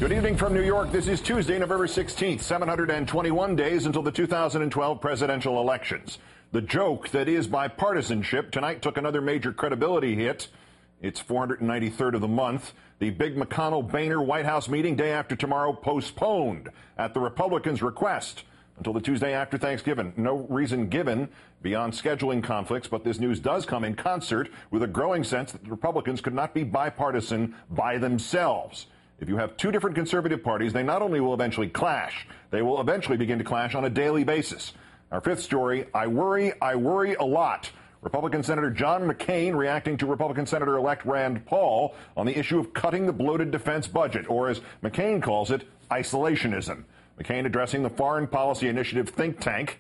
Good evening from New York. This is Tuesday, November 16th, 721 days until the 2012 presidential elections. The joke that is bipartisanship tonight took another major credibility hit. It's 493rd of the month. The big McConnell-Boehner White House meeting day after tomorrow postponed at the Republicans' request until the Tuesday after Thanksgiving. No reason given beyond scheduling conflicts, but this news does come in concert with a growing sense that the Republicans could not be bipartisan by themselves. If you have two different conservative parties, they not only will eventually clash, they will eventually begin to clash on a daily basis. Our fifth story, I worry a lot. Republican Senator John McCain reacting to Republican Senator-elect Rand Paul on the issue of cutting the bloated defense budget, or as McCain calls it, isolationism. McCain addressing the Foreign Policy Initiative think tank,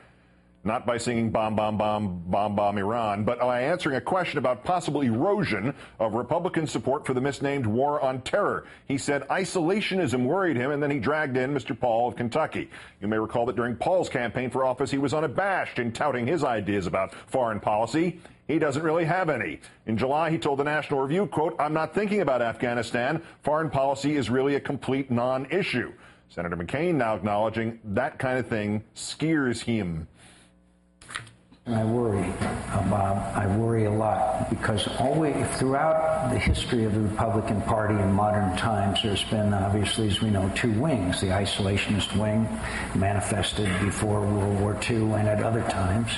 not by singing bomb, bomb, bomb, bomb, bomb Iran, but by answering a question about possible erosion of Republican support for the misnamed war on terror. He said isolationism worried him, and then he dragged in Mr. Paul of Kentucky. You may recall that during Paul's campaign for office, he was unabashed in touting his ideas about foreign policy. He doesn't really have any. In July, he told the National Review, quote, "I'm not thinking about Afghanistan. Foreign policy is really a complete non-issue." Senator McCain now acknowledging that kind of thing scares him. I worry a lot because always throughout the history of the Republican Party in modern times, there's been obviously, as we know, two wings: the isolationist wing, manifested before World War II and at other times,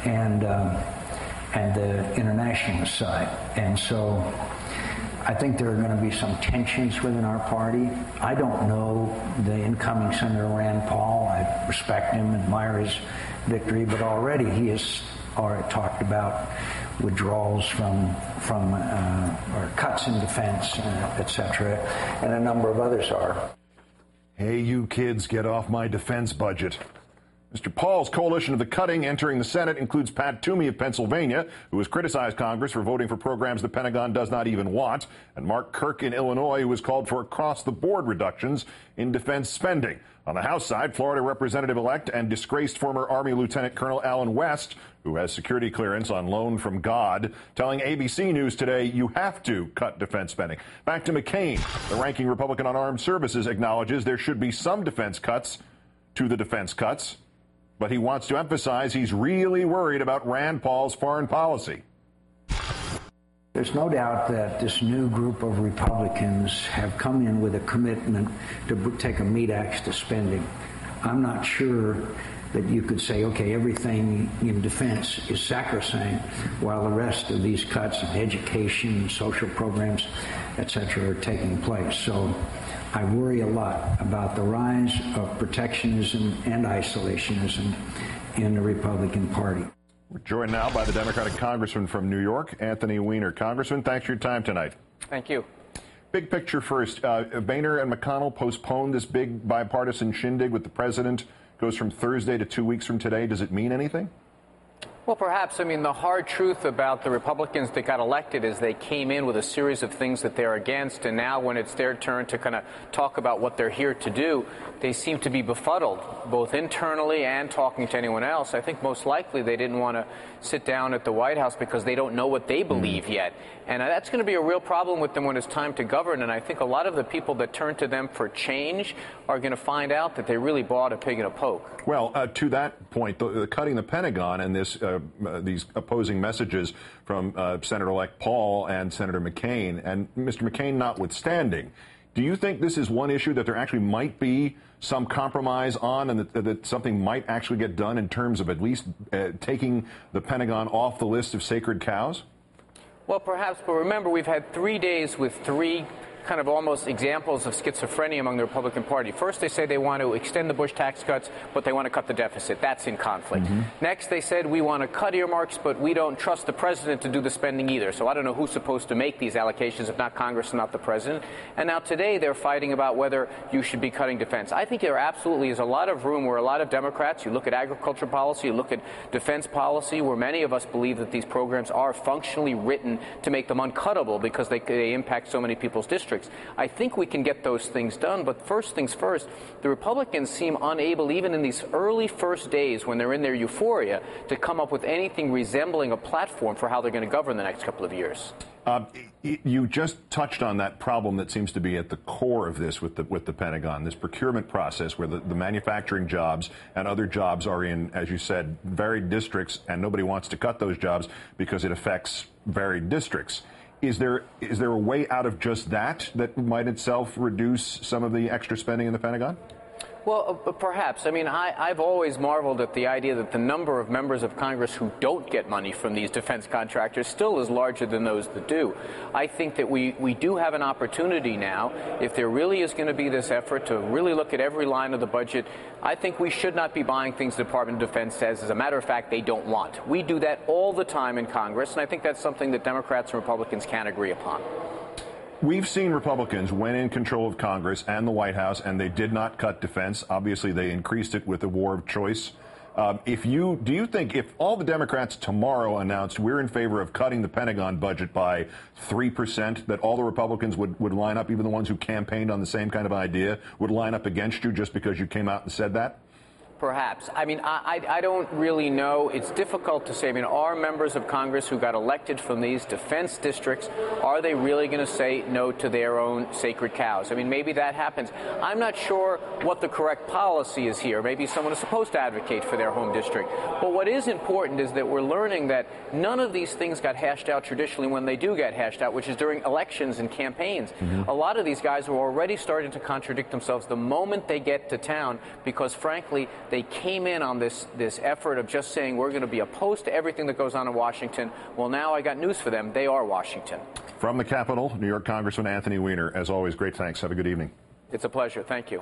and the internationalist side. And so I think there are going to be some tensions within our party. I don't know the incoming Senator Rand Paul. I respect him, admire his victory, but already he has already talked about withdrawals from or cuts in defense, etc., and a number of others are. Hey, you kids, get off my defense budget. Mr. Paul's coalition of the cutting entering the Senate includes Pat Toomey of Pennsylvania, who has criticized Congress for voting for programs the Pentagon does not even want, and Mark Kirk in Illinois, who has called for across-the-board reductions in defense spending. On the House side, Florida Representative-elect and disgraced former Army Lieutenant Colonel Alan West, who has security clearance on loan from God, telling ABC News today, you have to cut defense spending. Back to McCain. The ranking Republican on armed services acknowledges there should be some defense cuts to the defense cuts, but he wants to emphasize he's really worried about Rand Paul's foreign policy. There's no doubt that this new group of Republicans have come in with a commitment to take a meat axe to spending. I'm not sure that you could say, okay, everything in defense is sacrosanct, while the rest of these cuts in education, social programs, etc., are taking place. So I worry a lot about the rise of protectionism and isolationism in the Republican Party. We're joined now by the Democratic Congressman from New York, Anthony Weiner. Congressman, thanks for your time tonight. Thank you. Big picture first. Boehner and McConnell postponed this big bipartisan shindig with the president. Goes from Thursday to 2 weeks from today. Does it mean anything? Well, perhaps. I mean, the hard truth about the Republicans that got elected is they came in with a series of things that they're against, and now when it's their turn to kind of talk about what they're here to do, they seem to be befuddled, both internally and talking to anyone else. I think most likely they didn't want to sit down at the White House because they don't know what they believe yet. And that's going to be a real problem with them when it's time to govern. And I think a lot of the people that turn to them for change are going to find out that they really bought a pig in a poke. Well, to that point, the cutting the Pentagon and these opposing messages from Senator-elect Paul and Senator McCain, and Mr. McCain notwithstanding, do you think this is one issue that there actually might be some compromise on, and that something might actually get done in terms of at least taking the Pentagon off the list of sacred cows? Well, perhaps, but remember, we've had 3 days with three kind of almost examples of schizophrenia among the Republican Party. First, they say they want to extend the Bush tax cuts, but they want to cut the deficit. That's in conflict. Next, they said we want to cut earmarks, but we don't trust the president to do the spending either. So I don't know who's supposed to make these allocations if not Congress and not the president. And now today they're fighting about whether you should be cutting defense. I think there absolutely is a lot of room where a lot of Democrats, you look at agriculture policy, you look at defense policy, where many of us believe that these programs are functionally written to make them uncuttable because they impact so many people's districts. districts. I think we can get those things done, but first things first, the Republicans seem unable, even in these early first days when they're in their euphoria, to come up with anything resembling a platform for how they're going to govern the next couple of years. You just touched on that problem that seems to be at the core of this with the Pentagon, this procurement process where the manufacturing jobs and other jobs are in, as you said, varied districts, and nobody wants to cut those jobs because it affects varied districts. Is there a way out of just that might itself reduce some of the extra spending in the Pentagon? Well, perhaps. I mean, I've always marveled at the idea that the number of members of Congress who don't get money from these defense contractors still is larger than those that do. I think that we do have an opportunity now, if there really is going to be this effort to really look at every line of the budget. I think we should not be buying things the Department of Defense says, as a matter of fact, they don't want. We do that all the time in Congress, and I think that's something that Democrats and Republicans can agree upon. We've seen Republicans when in control of Congress and the White House, and they did not cut defense. Obviously, they increased it with the war of choice. Do you think if all the Democrats tomorrow announced we're in favor of cutting the Pentagon budget by 3%, that all the Republicans would line up, even the ones who campaigned on the same kind of idea, would line up against you just because you came out and said that? Perhaps. I mean, I don't really know. It's difficult to say. I mean, are members of Congress who got elected from these defense districts, are they really going to say no to their own sacred cows? I mean, maybe that happens. I'm not sure what the correct policy is here. Maybe someone is supposed to advocate for their home district. But what is important is that we're learning that none of these things got hashed out traditionally when they do get hashed out, which is during elections and campaigns. A lot of these guys are already starting to contradict themselves the moment they get to town because, frankly, they came in on this effort of just saying we're going to be opposed to everything that goes on in Washington. Well, now I got news for them. They are Washington. From the Capitol, New York Congressman Anthony Weiner. As always, great thanks. Have a good evening. It's a pleasure. Thank you.